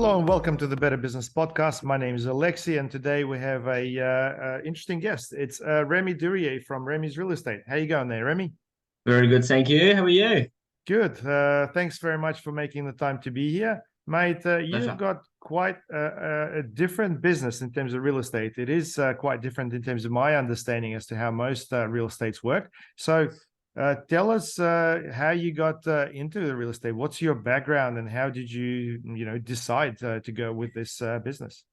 Hello and welcome to the Better Business Podcast. My name is Alexi, and today we have a interesting guest. It's Remy Durieux from Remy's Real Estate. How you going there, Remy? Very good, thank you. How are you? Good. Thanks very much for making the time to be here, mate. You've Pleasure. got quite a different business in terms of real estate. It is quite different in terms of my understanding as to how most real estates work. So, tell us how you got into the real estate. What's your background, and how did you decide to go with this business?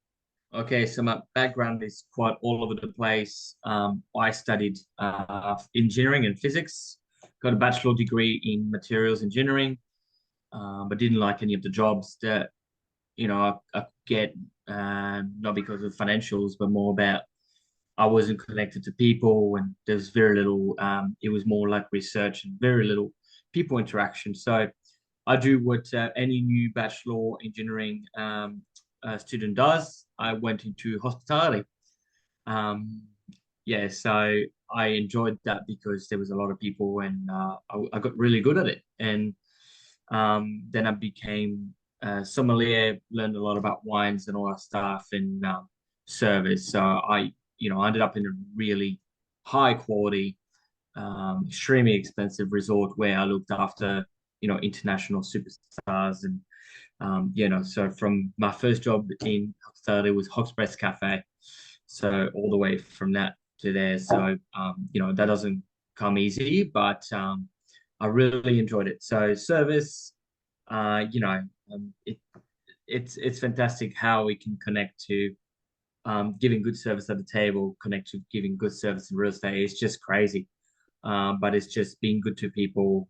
Okay, so my background is quite all over the place. I studied engineering and physics, got a bachelor degree in materials engineering, but didn't like any of the jobs that I could get, not because of financials, but more about I wasn't connected to people, and there's very little. It was more like research and very little people interaction. So I do what any new bachelor engineering student does. I went into hospitality. Um, yeah, so I enjoyed that because there was a lot of people, and I got really good at it. And then I became a sommelier, learned a lot about wines and all that stuff, and service. So I ended up in a really high quality, extremely expensive resort where I looked after, international superstars. And so from my first job in hospitality was Hogspress Cafe. So all the way from that to there. So, that doesn't come easy, but I really enjoyed it. So service, uh, you know, um, it, it's fantastic how we can connect to giving good service at the table, connect to giving good service in real estate. It's just crazy. But it's just being good to people,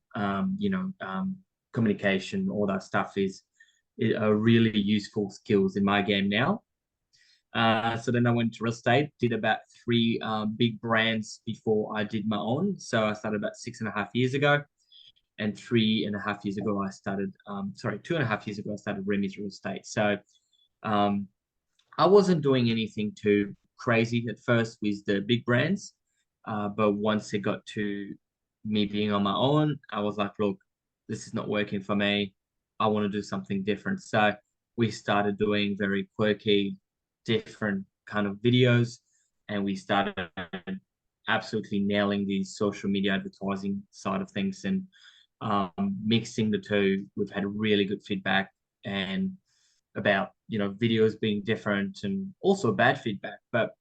communication, all that stuff are really useful skills in my game now. So then I went to real estate, did about three big brands before I did my own. So I started about 6.5 years ago. And 3.5 years ago, I started, 2.5 years ago, I started Remy's Real Estate. So um, I wasn't doing anything too crazy at first with the big brands. But once it got to me being on my own, I was like, look, this is not working for me. I want to do something different. So we started doing very quirky, different kind of videos, and we started absolutely nailing the social media advertising side of things, and mixing the two. We've had really good feedback, and about videos being different, and also bad feedback, but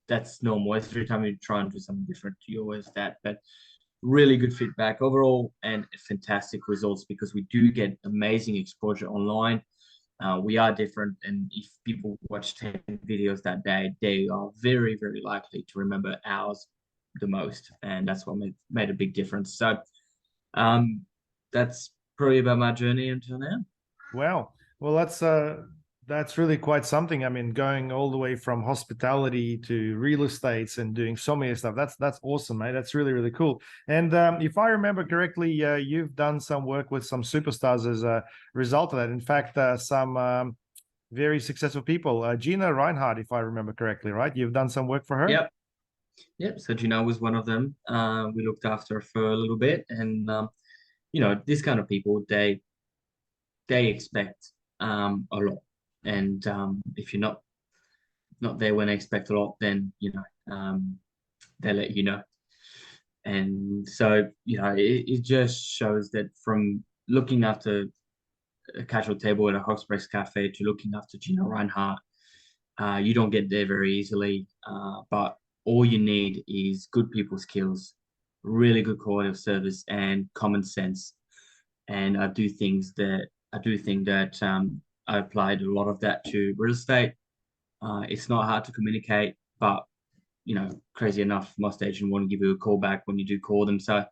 that's normal. Every time you try and do something different, you always that. But really good feedback overall, and fantastic results because we do get amazing exposure online. We are different, and if people watch 10 videos that day, they are very, very likely to remember ours the most, and that's what made a big difference. So um, that's probably about my journey until now. Wow. Well, that's really quite something. I mean, going all the way from hospitality to real estates and doing so many stuff. That's awesome, mate. That's really, really cool. And if I remember correctly, you've done some work with some superstars as a result of that. In fact, some very successful people. Gina Reinhardt, if I remember correctly, right? You've done some work for her. Yep, yep. So Gina was one of them. We looked after her for a little bit, and these kind of people, they expect a lot, and if you're not there when they expect a lot, then they let you know. And so it just shows that from looking after a casual table at a Hogspress Cafe to looking after Gina Reinhardt, you don't get there very easily. But all you need is good people skills, really good quality of service, and common sense. And I do think that I applied a lot of that to real estate. It's not hard to communicate, but crazy enough, most agents won't give you a call back when you do call them. So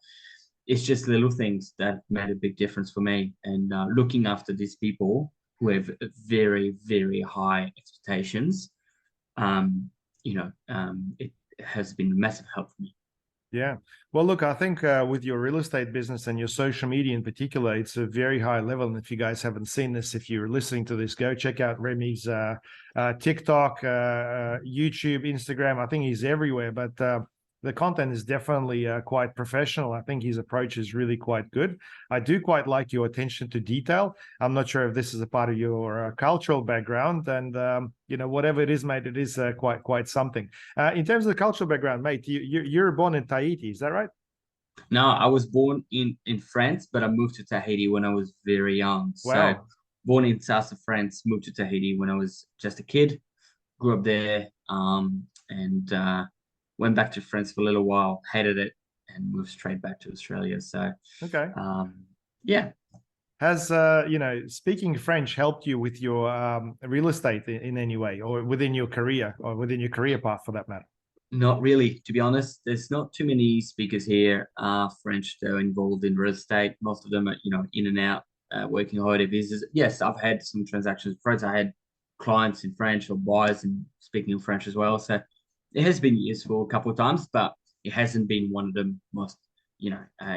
it's just little things that made a big difference for me. And looking after these people who have very, very high expectations, it has been a massive help for me. Yeah. Well, look, I think with your real estate business and your social media in particular, it's a very high level. And if you guys haven't seen this, if you're listening to this, go check out Remy's TikTok, YouTube, Instagram. I think he's everywhere. But the content is definitely quite professional. I think his approach is really quite good. I do quite like your attention to detail. I'm not sure if this is a part of your cultural background, and whatever it is, mate, it is quite something. In terms of the cultural background, mate, you're born in Tahiti, is that right? No, I was born in France, but I moved to Tahiti when I was very young. So Wow. born in south of France, moved to Tahiti when I was just a kid, grew up there, and went back to France for a little while, hated it, and moved straight back to Australia. So Okay. yeah. Has speaking French helped you with your real estate in any way, or within your career, or within your career path for that matter? Not really, to be honest. There's not too many speakers here, French, that are involved in real estate. Most of them are, in and out, working holiday visas. Yes, I've had some transactions with French. I had clients in French or buyers and speaking in French as well. So it has been useful a couple of times, but it hasn't been one of the most,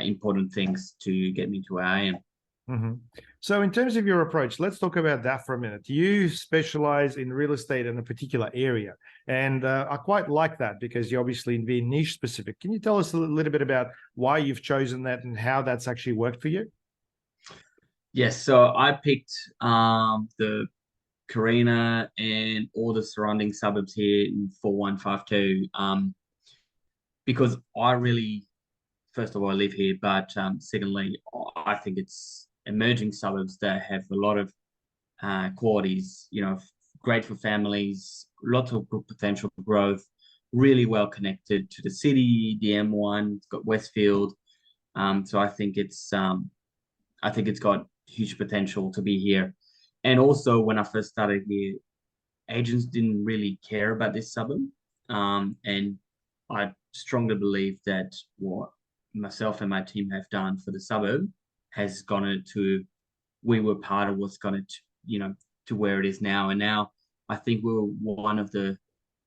important things to get me to where I am. Mm-hmm. So, in terms of your approach, let's talk about that for a minute. You specialize in real estate in a particular area, and I quite like that because you're obviously being niche specific. Can you tell us a little bit about why you've chosen that and how that's actually worked for you? Yes, so I picked the Carina and all the surrounding suburbs here in 4152 because I really, first of all, I live here, but secondly, I think it's emerging suburbs that have a lot of qualities, great for families, lots of good potential for growth, really well connected to the city, the M1, it's got Westfield. So I think it's got huge potential to be here. And also, when I first started here, agents didn't really care about this suburb. And I strongly believe that what myself and my team have done for the suburb has gone into, we were part of what's gone it, to where it is now. And now I think we were one of the,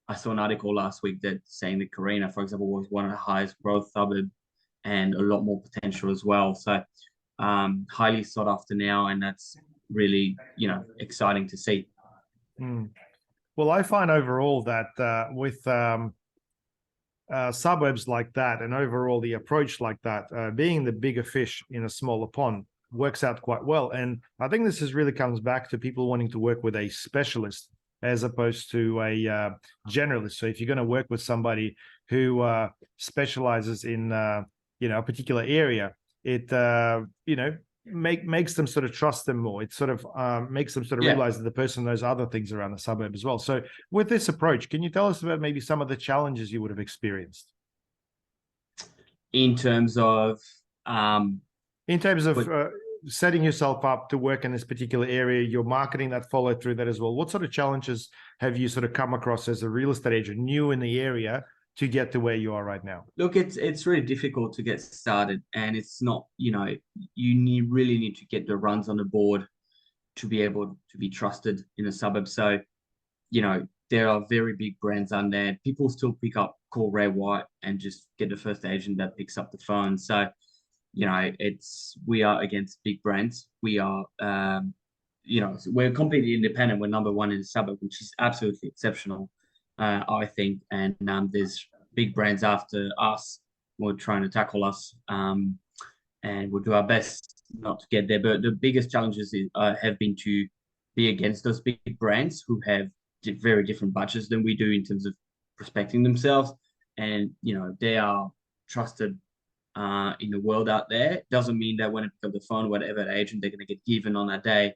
I saw an article last week that saying that Carina, for example, was one of the highest growth suburb and a lot more potential as well. So highly sought after now, and that's really, exciting to see. Mm. Well, I find overall that with suburbs like that, and overall the approach like that, being the bigger fish in a smaller pond works out quite well. And I think this is really comes back to people wanting to work with a specialist as opposed to a generalist. So if you're going to work with somebody who specializes in a particular area, it makes them sort of trust them more. It sort of makes them sort of Yeah. realize that the person knows other things around the suburb as well. So with this approach, can you tell us about maybe some of the challenges you would have experienced? In terms of In terms of but setting yourself up to work in this particular area, your marketing that followed through that as well. What sort of challenges have you sort of come across as a real estate agent, new in the area, to get to where you are right now? look, it's really difficult to get started, and it's not, really need to get the runs on the board to be able to be trusted in a suburb. So, there are very big brands on there. People still call Ray White and just get the first agent that picks up the phone. So, we are against big brands. We are, we're completely independent. We're number one in the suburb, which is absolutely exceptional, I think. And there's big brands after us who are trying to tackle us, and we'll do our best not to get there. But the biggest challenges have been to be against those big brands who have very different budgets than we do in terms of prospecting themselves. And, they are trusted in the world out there. Doesn't mean that when it comes to the phone, whatever agent they're going to get given on that day,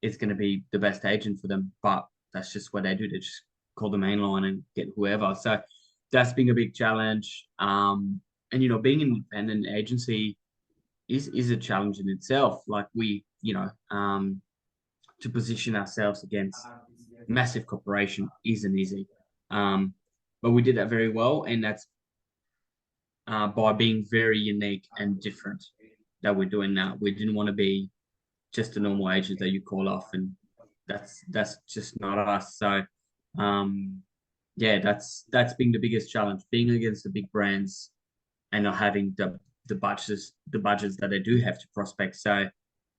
it's going to be the best agent for them. But that's just what they do. They just call the main line and get whoever. So that's been a big challenge. And being an independent agency is a challenge in itself. Like we, to position ourselves against massive corporation isn't easy. But we did that very well, and that's by being very unique and different that we're doing now. We didn't want to be just a normal agent that you call off, and that's just not us. So, yeah, that's been the biggest challenge, being against the big brands and not having the budgets that they do have to prospect. So,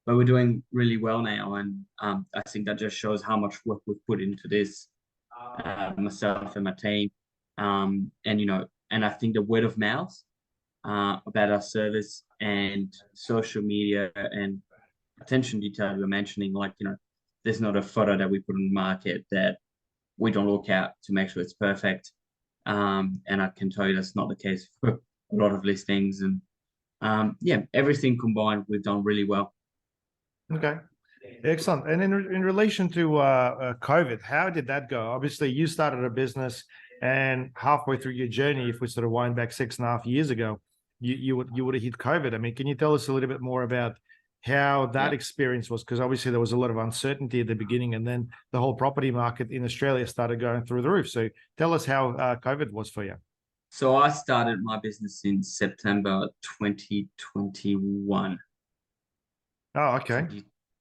but we're doing really well now, and I think that just shows how much work we've put into this, myself and my team. And And I think the word of mouth about our service and social media and attention detail you're mentioning, like, there's not a photo that we put on the market that we don't look at to make sure it's perfect. And I can tell you that's not the case for a lot of listings. And yeah, everything combined, we've done really well. Okay. Excellent. And in relation to COVID, how did that go? Obviously, you started a business, and halfway through your journey, if we sort of wind back 6.5 years ago, you would have hit COVID. I mean, can you tell us a little bit more about how that Yeah. experience was? Because obviously there was a lot of uncertainty at the beginning, and then the whole property market in Australia started going through the roof. So tell us how COVID was for you. So I started my business in September 2021. Oh, okay.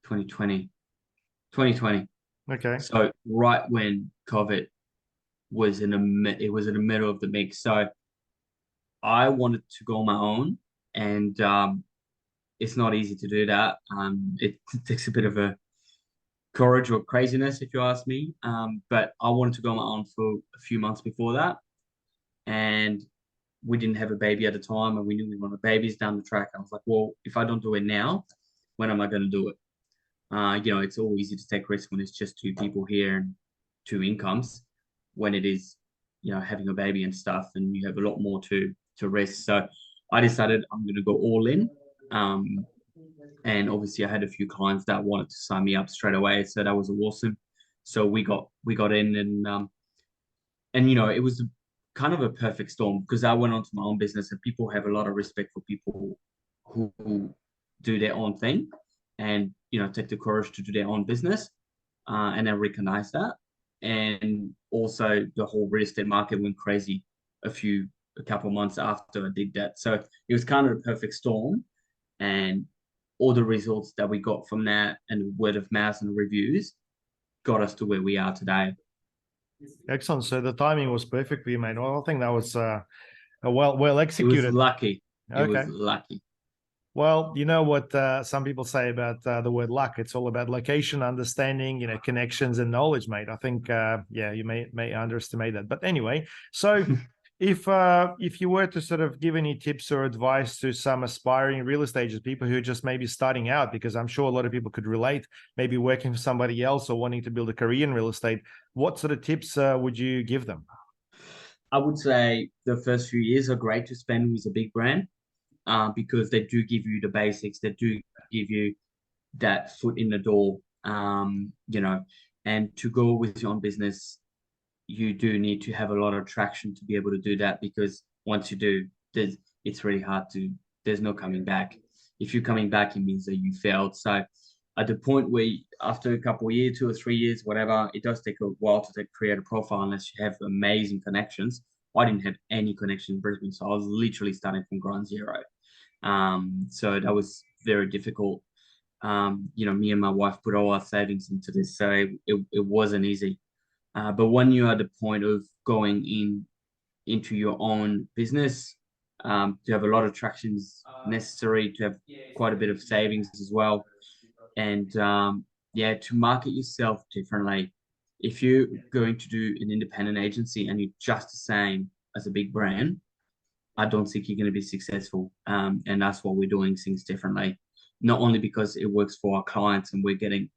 2020. 2020. Okay. So right when COVID was it was in the middle of the mix. So I wanted to go on my own, and it's not easy to do that. It takes a bit of a courage or craziness, if you ask me. But I wanted to go on my own for a few months before that, and we didn't have a baby at the time, and we knew we wanted babies down the track. I was like, well, if I don't do it now, when am I going to do it? It's all easy to take risks when it's just two people here and two incomes. When it is, having a baby and stuff, and you have a lot more to risk. So I decided I'm going to go all in. And obviously, I had a few clients that wanted to sign me up straight away, so that was awesome. So we got in, and it was kind of a perfect storm because I went on to my own business, and people have a lot of respect for people who do their own thing and take the courage to do their own business, and I recognize that. And also the whole real estate market went crazy a couple months after I did that, so it was kind of a perfect storm. And all the results that we got from that and word of mouth and reviews got us to where we are today. Excellent. So the timing was perfectly made. Well, I think that was a well It was executed. lucky. It Okay. was lucky. Well, you know what some people say about the word luck. It's all about location, understanding, connections and knowledge, mate. I think, yeah, you may underestimate that. But anyway, so if you were to sort of give any tips or advice to some aspiring real estate agents, people who are just maybe starting out, because I'm sure a lot of people could relate, maybe working for somebody else or wanting to build a career in real estate, what sort of tips would you give them? I would say the first few years are great to spend with a big brand, because they do give you the basics. They do give you that foot in the door, and to go with your own business, you do need to have a lot of traction to be able to do that, because once you do, it's really hard there's no coming back. If you're coming back, it means that you failed. So at the point where after a couple of years, 2 or 3 years, whatever, it does take a while to create a profile unless you have amazing connections. I didn't have any connection in Brisbane, so I was literally starting from ground zero. So that was very difficult. Me and my wife put all our savings into this, so it wasn't easy. But when you're at the point of going into your own business, to have a lot of tractions necessary, to have quite a bit of savings as well, and yeah, to market yourself differently. If you're going to do an independent agency and you're just the same as a big brand, I don't think you're going to be successful. And that's why we're doing things differently. Not only because it works for our clients and we're getting,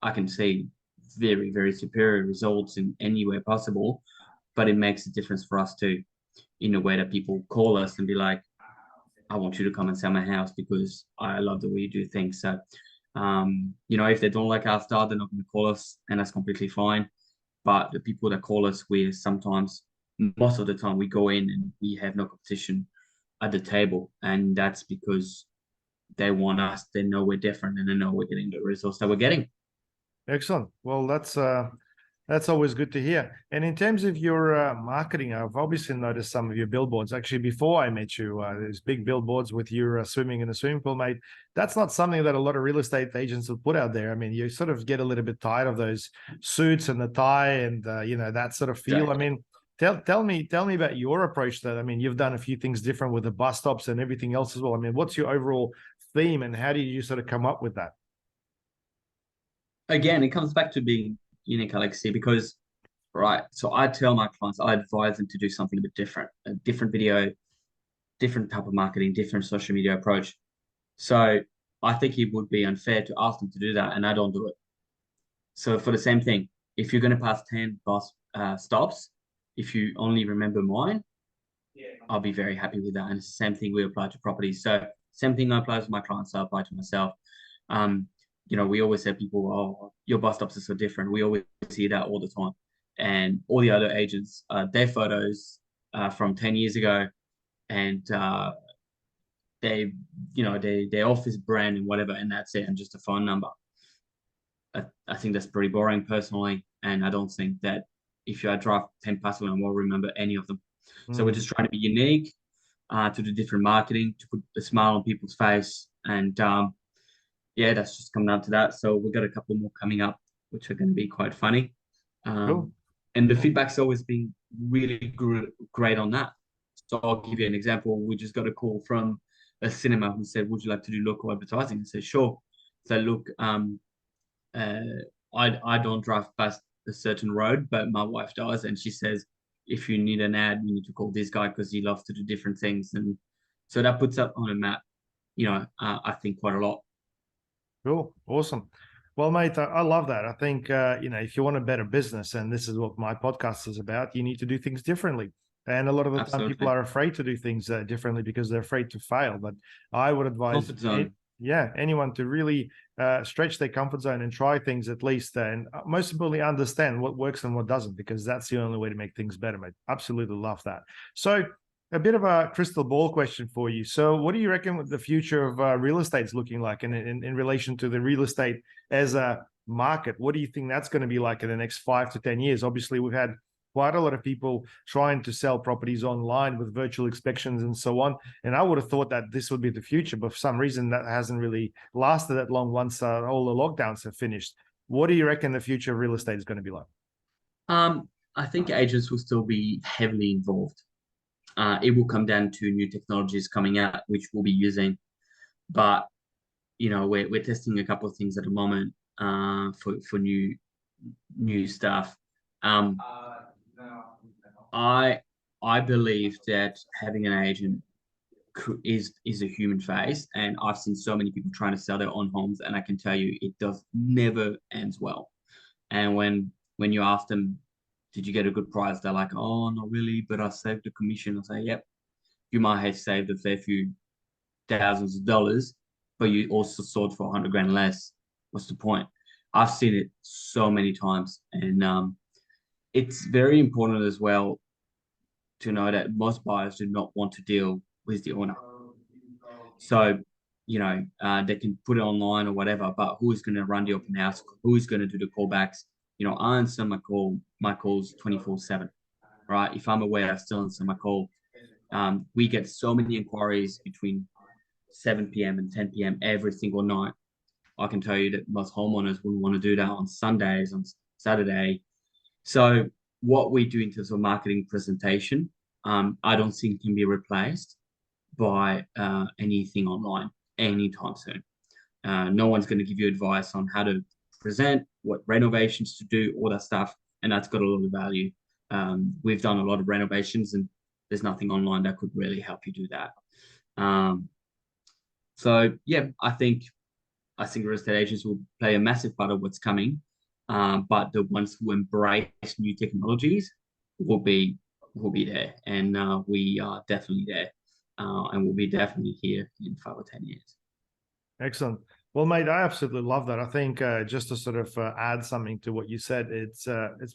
I can see, very, very superior results in any way possible, but it makes a difference for us too, in a way that people call us and be like, I want you to come and sell my house because I love the way you do things. So, if they don't like our style, they're not going to call us, and that's completely fine. But the people that call us, we sometimes, most of the time, we go in and we have no competition at the table, and that's because they want us. They know we're different, and they know we're getting the results that we're getting. Excellent. Well, that's always good to hear. And in terms of your marketing, I've obviously noticed some of your billboards. Actually, before I met you, there's big billboards with you swimming in a swimming pool, mate. That's not something that a lot of real estate agents will put out there. I mean, you sort of get a little bit tired of those suits and the tie and that sort of feel. Exactly. I mean, tell me about your approach to that. I mean, you've done a few things different with the bus stops and everything else as well. I mean, what's your overall theme, and how did you sort of come up with that? Again, it comes back to being unique, Alexi, because right? So I tell my clients, I advise them to do something a bit different, a different video, different type of marketing, different social media approach. So I think it would be unfair to ask them to do that, and I don't do it. So for the same thing, if you're going to pass 10 bus stops, if you only remember mine, I'll be very happy with that. And it's the same thing we apply to properties. So same thing I apply to my clients, I apply to myself. Um, we always say people, oh, your bus stops are so different. We always see that all the time. And all the other agents, their photos from 10 years ago, and they, their office brand and whatever, and that's it, and just a phone number. I think that's pretty boring personally, and I don't think that if you drive 10 past one, I won't remember any of them. So we're Mm, just trying to be unique, to do different marketing, to put a smile on people's face, and yeah, that's just come down to that. So we've got a couple more coming up, which are going to be quite funny, cool. and the feedback's always been really great on that. So I'll give you an example. We just got a call from a cinema who said, "Would you like to do local advertising?" I said, "Sure." So look, uh, I don't drive past a certain road, but my wife does, and she says if you need an ad, you need to call this guy because he loves to do different things, and so that puts up on a map. I think quite a lot. Cool. Awesome. Well, mate, I love that. I think, if you want a better business, and this is what my podcast is about, you need to do things differently. And a lot of the time, people Absolutely, are afraid to do things differently because they're afraid to fail. But I would advise, comfort zone. anyone to really stretch their comfort zone and try things at least, and most importantly, understand what works and what doesn't, because that's the only way to make things better, mate. Absolutely love that. So, a bit of a crystal ball question for you. So, what do you reckon what the future of real estate is looking like in relation to the real estate as a market? What do you think that's going to be like in the next 5 to 10 years? Obviously, we've had quite a lot of people trying to sell properties online with virtual inspections and so on. And I would have thought that this would be the future, but for some reason that hasn't really lasted that long once all the lockdowns have finished. What do you reckon the future of real estate is going to be like? I think agents will still be heavily involved. It will come down to new technologies coming out, which we'll be using. But we're testing a couple of things at the moment for new stuff. Um, I I believe that having an agent is a human face, and I've seen so many people trying to sell their own homes, and I can tell you it does never ends well. And when you ask them, did you get a good price? They're like, oh, not really, but I saved the commission. I say, yep, you might have saved a fair few thousands of dollars, but you also sold for 100 grand less. What's the point? I've seen it so many times, and it's very important as well to know that most buyers do not want to deal with the owner. So, they can put it online or whatever, but who's going to run the open house? Who's going to do the callbacks? I answer my calls 24/7, right? If I'm aware, I still answer my call. We get so many inquiries between 7 p.m. and 10 p.m. every single night. I can tell you that most homeowners wouldn't want to do that on Sundays, on Saturday. So what we do in terms of marketing presentation, I don't think can be replaced by anything online anytime soon. No one's going to give you advice on how to present, what renovations to do, all that stuff, and that's got a lot of value. We've done a lot of renovations, and there's nothing online that could really help you do that. So yeah, I think real estate agents will play a massive part of what's coming, but the ones who embrace new technologies will be there, and we are definitely there, and we'll be definitely here in 5 or 10 years. Excellent. Well, mate, I absolutely love that. I think just to sort of add something to what you said, it's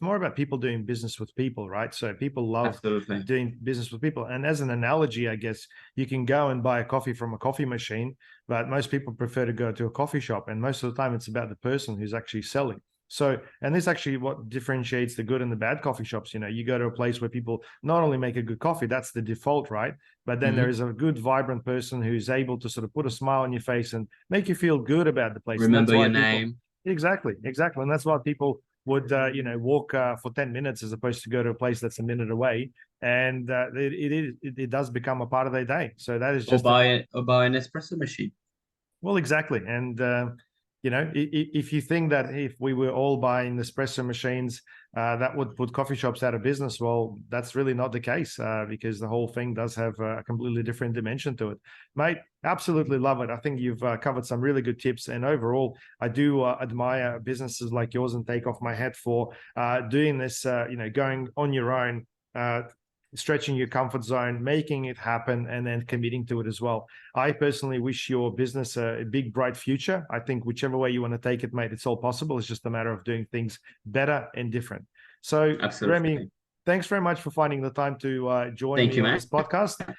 more about people doing business with people, right? So people love Absolutely. doing business with people. And as an analogy, I guess you can go and buy a coffee from a coffee machine, but most people prefer to go to a coffee shop. And most of the time, it's about the person who's actually selling. So, and this actually what differentiates the good and the bad coffee shops. You go to a place where people not only make a good coffee, that's the default, right? But then there Hmm. is a good, vibrant person who's able to sort of put a smile on your face and make you feel good about the place. And that's Remember why your people, name. exactly, exactly. And that's why people would, walk for 10 minutes as opposed to go to a place that's a minute away. And it does become a part of their day. So that is or just buy or buy an espresso machine. well, exactly. And you know, if you think that if we were all buying espresso machines, that would put coffee shops out of business, well, that's really not the case, because the whole thing does have a completely different dimension to it. Mate, absolutely love it. I think you've covered some really good tips. And overall, I do admire businesses like yours and take off my hat for doing this, you know, going on your own, stretching your comfort zone, making it happen, and then committing to it as well. I personally wish your business a big, bright future. I think whichever way you want to take it, mate, it's all possible. It's just a matter of doing things better and different. So, Absolutely. Remy, thanks very much for finding the time to join Thank me you, on mate. this podcast.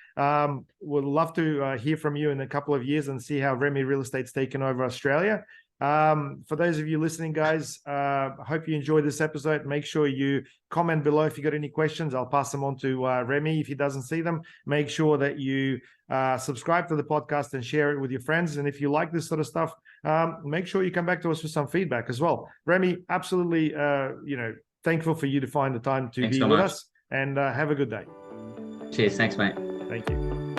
Would love to hear from you in a couple of years and see how Remy Real Estate's taken over Australia. For those of you listening, guys, I hope you enjoyed this episode. Make sure you comment below if you got any questions. I'll pass them on to Remy if he doesn't see them. Make sure that you subscribe to the podcast and share it with your friends. And if you like this sort of stuff, make sure you come back to us with some feedback as well. Remy, absolutely, you know, thankful for you to find the time to be with us, and have a good day. Cheers. Thanks, mate. Thank you.